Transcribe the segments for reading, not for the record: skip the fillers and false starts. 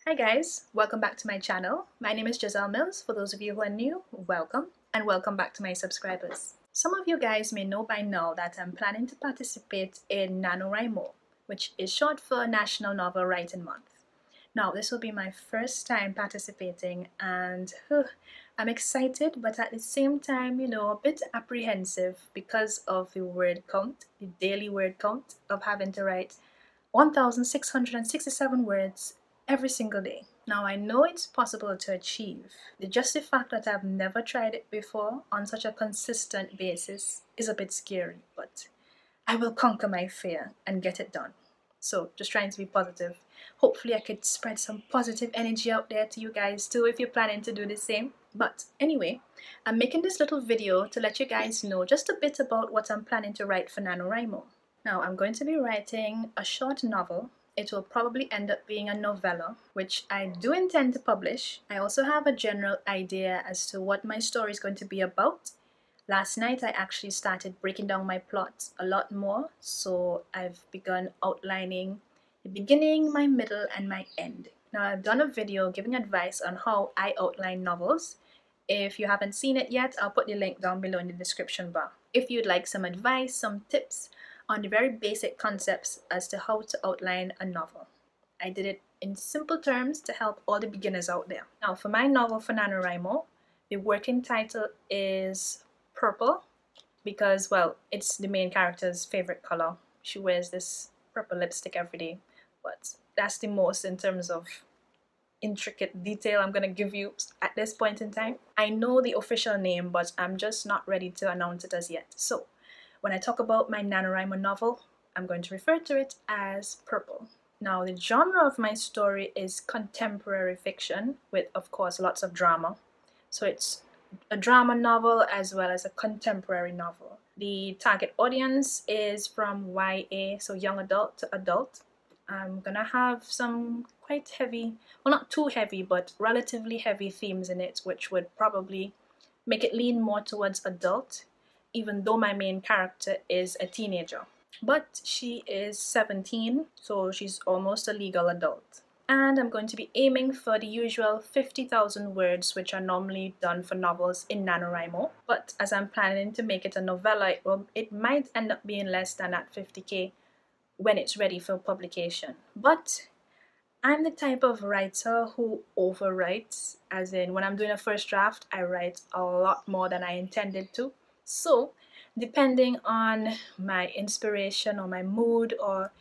Hi guys, welcome back to my channel. My name is Giselle Mills. For those of you who are new, welcome, and welcome back to my subscribers. Some of you guys may know by now that I'm planning to participate in NaNoWriMo, which is short for National Novel Writing Month. Now, this will be my first time participating and I'm excited, but at the same time, a bit apprehensive because of the word count, the daily word count of having to write 1,667 words every single day. Now, I know it's possible to achieve. Just the fact that I've never tried it before on such a consistent basis is a bit scary, but I will conquer my fear and get it done. So just trying to be positive. Hopefully I could spread some positive energy out there to you guys too if you're planning to do the same. But anyway, I'm making this little video to let you guys know just a bit about what I'm planning to write for NaNoWriMo. Now, I'm going to be writing a short novel. It will probably end up being a novella, which I do intend to publish. I also have a general idea as to what my story is going to be about. Last night, I actually started breaking down my plot a lot more, so I've begun outlining the beginning, my middle, and my end. Now, I've done a video giving advice on how I outline novels. If you haven't seen it yet, I'll put the link down below in the description bar. If you'd like some advice, some tips on the very basic concepts as to how to outline a novel. I did it in simple terms to help all the beginners out there. Now, for my novel for NaNoWriMo, the working title is Purple because, well, it's the main character's favorite color. She wears this purple lipstick every day, but that's the most in terms of intricate detail I'm gonna give you at this point in time. I know the official name, but I'm just not ready to announce it as yet. So when I talk about my NaNoWriMo novel, I'm going to refer to it as Purple. Now, the genre of my story is contemporary fiction with, of course, lots of drama. So it's a drama novel as well as a contemporary novel. The target audience is from YA, so young adult to adult. I'm gonna have some quite heavy, well, not too heavy, but relatively heavy themes in it, which would probably make it lean more towards adult, even though my main character is a teenager. But she is 17, so she's almost a legal adult. And I'm going to be aiming for the usual 50,000 words, which are normally done for novels in NaNoWriMo. But as I'm planning to make it a novella, it might end up being less than that 50k when it's ready for publication. But I'm the type of writer who overwrites, as in when I'm doing a first draft, I write a lot more than I intended to. So depending on my inspiration or my mood or,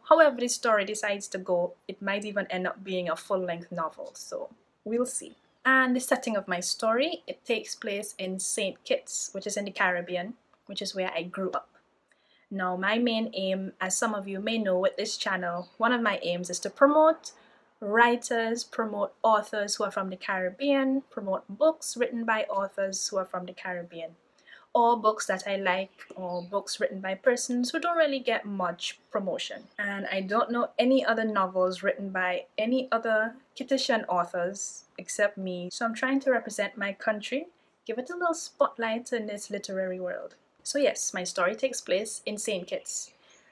however the story decides to go, it might even end up being a full-length novel. So we'll see. And the setting of my story, it takes place in St. Kitts, which is in the Caribbean, which is where I grew up. Now, my main aim, as some of you may know with this channel, one of my aims is to promote writers, promote authors who are from the Caribbean, promote books written by authors who are from the Caribbean, or books that I like, or books written by persons who don't really get much promotion. And I don't know any other novels written by any other Kittitian authors except me, so I'm trying to represent my country, give it a little spotlight in this literary world. So yes, my story takes place in St. Kitts,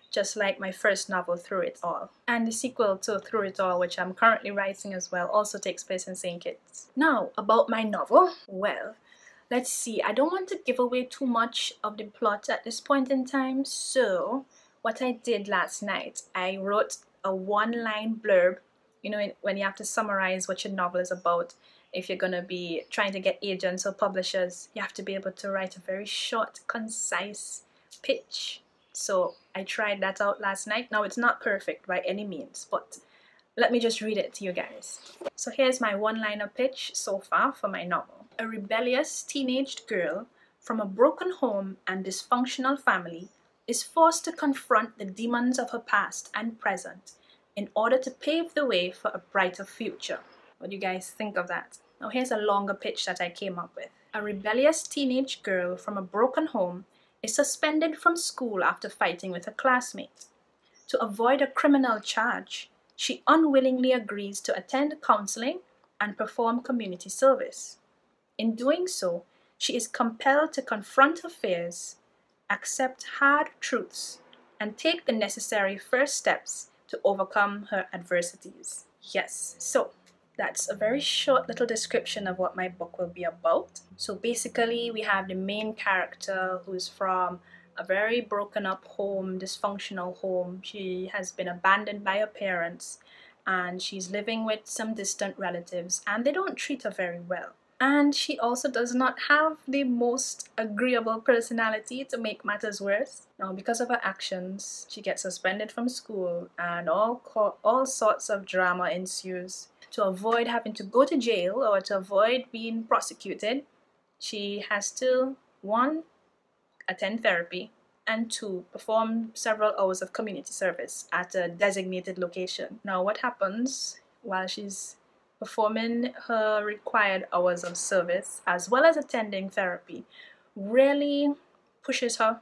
just like my first novel, Through It All. And the sequel to Through It All, which I'm currently writing as well, also takes place in St. Kitts. Now, about my novel, well, let's see, I don't want to give away too much of the plot at this point in time, so what I did last night, I wrote a one-line blurb, when you have to summarize what your novel is about. If you're going to be trying to get agents or publishers, you have to be able to write a very short, concise pitch. So I tried that out last night. Now, it's not perfect by any means, but let me just read it to you guys. So here's my one-liner pitch so far for my novel. A rebellious teenage girl from a broken home and dysfunctional family is forced to confront the demons of her past and present in order to pave the way for a brighter future. What do you guys think of that? Now here's a longer pitch that I came up with. A rebellious teenage girl from a broken home is suspended from school after fighting with a classmate. To avoid a criminal charge, she unwillingly agrees to attend counseling and perform community service. In doing so, she is compelled to confront her fears, accept hard truths, and take the necessary first steps to overcome her adversities. Yes, so that's a very short little description of what my book will be about. So basically we have the main character who's from a very broken up home, dysfunctional home. She has been abandoned by her parents and she's living with some distant relatives and they don't treat her very well. And she also does not have the most agreeable personality, to make matters worse. Now, because of her actions, she gets suspended from school and all sorts of drama ensues. To avoid having to go to jail or to avoid being prosecuted, she has to, 1, attend therapy, and 2, perform several hours of community service at a designated location. Now, what happens while she's performing her required hours of service as well as attending therapy really pushes her,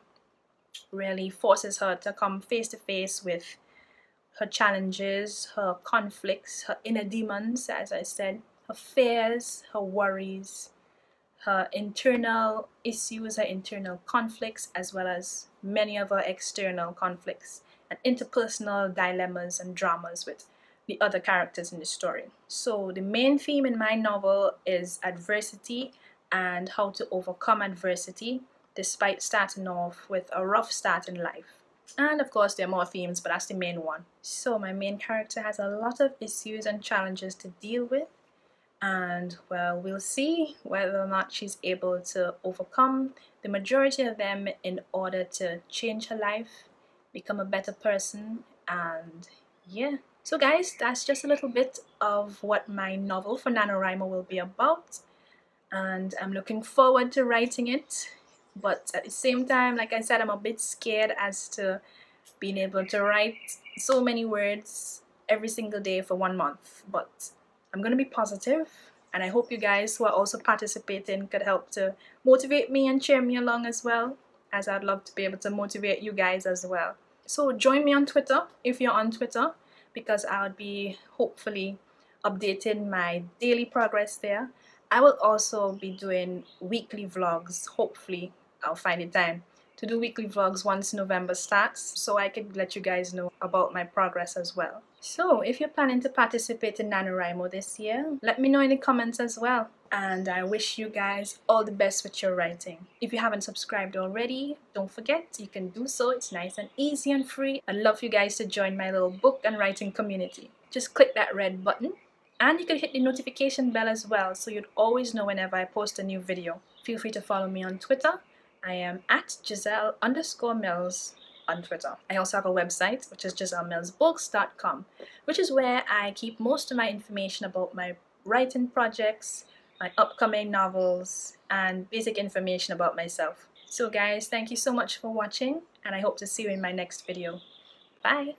really forces her to come face to face with her challenges, her conflicts, her inner demons, as I said, her fears, her worries, her internal issues, her internal conflicts, as well as many of her external conflicts and interpersonal dilemmas and dramas with the other characters in the story. So the main theme in my novel is adversity and how to overcome adversity despite starting off with a rough start in life. And of course there are more themes, but that's the main one. So my main character has a lot of issues and challenges to deal with, and well, we'll see whether or not she's able to overcome the majority of them in order to change her life, become a better person, and yeah. So guys, that's just a little bit of what my novel for NaNoWriMo will be about, and I'm looking forward to writing it. But at the same time, like I said, I'm a bit scared as to being able to write so many words every single day for 1 month. But I'm going to be positive, and I hope you guys who are also participating could help to motivate me and cheer me along as well, as I'd love to be able to motivate you guys as well. So join me on Twitter if you're on Twitter, because I'll be hopefully updating my daily progress there. I will also be doing weekly vlogs. Hopefully I'll find the time to do weekly vlogs once November starts, so I can let you guys know about my progress as well. So if you're planning to participate in NaNoWriMo this year, let me know in the comments as well. And I wish you guys all the best with your writing. If you haven't subscribed already, don't forget, you can do so. It's nice and easy and free. I'd love you guys to join my little book and writing community. Just click that red button, and you can hit the notification bell as well, so you'd always know whenever I post a new video. Feel free to follow me on Twitter. I am at Giselle_Mills on Twitter. I also have a website, which is GiselleMillsBooks.com, which is where I keep most of my information about my writing projects, my upcoming novels, and basic information about myself. So guys, thank you so much for watching, and I hope to see you in my next video. Bye!